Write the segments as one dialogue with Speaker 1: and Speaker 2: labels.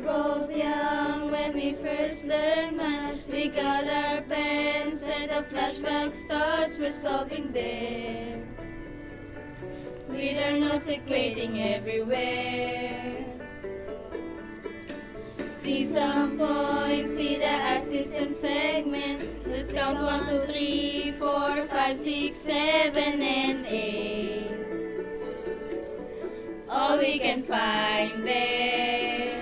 Speaker 1: both young when we first learned math. We got our pens and the flashback starts, we're solving there. With our notes equating everywhere. See some points, see the axis and segments. Let's count 1, 2, 3, 4, 5, 6, 7, and 8. All we can find there.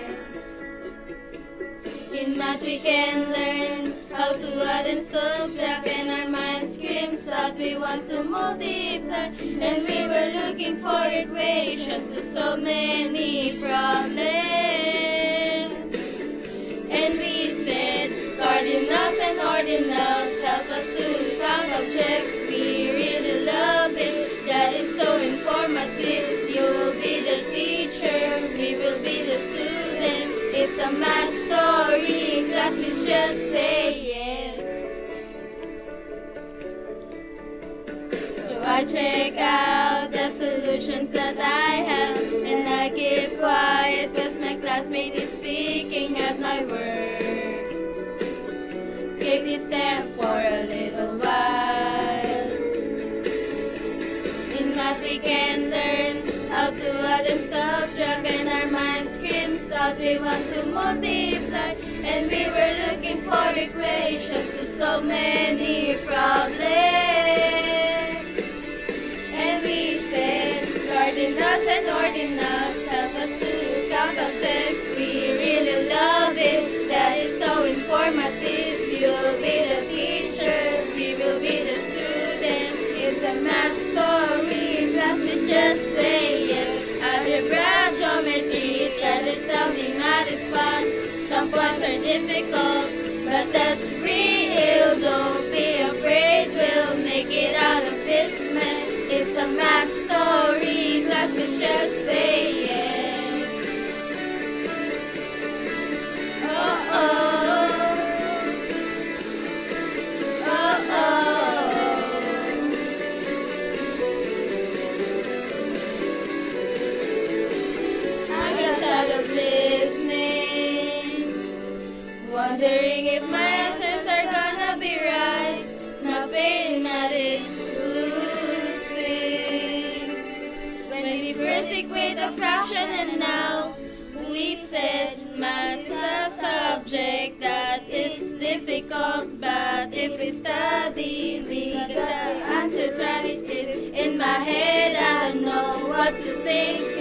Speaker 1: In math we can learn how to add and subtract, and our mind screams out we want to multiply. And we were looking for equations to so many problems. And we said cardinals and ordinals help us to count objects. We really love it, that is so informative. You will be the teacher, we will be the students. It's a math story, class, please just say yes. So I check out the solutions that I have, and I keep quiet cause my classmate is picking at my work. Skip this step for a little while. In math we can learn how to add and subtract, and our mind screams out we want to multiply. And we were looking for equations to so many problems. And we said cardinals and ordinals help us to count objects. We really love it, that is so informative. You'll be the teachers, we will be the students. It's a math story, class, please just say yes. Algebra, geometry, try to tell me math is fun. Some points are difficult, but that's real. Don't be afraid, we'll make it out of this mess. It's a math story, class, please just say yes. Oh-oh. Wondering if my answers are gonna be right. Not failing, math is losing. When we first equate a fraction and now we said math is a subject that is difficult, but if we study we got the answers right. It's in my head, I don't know what to think.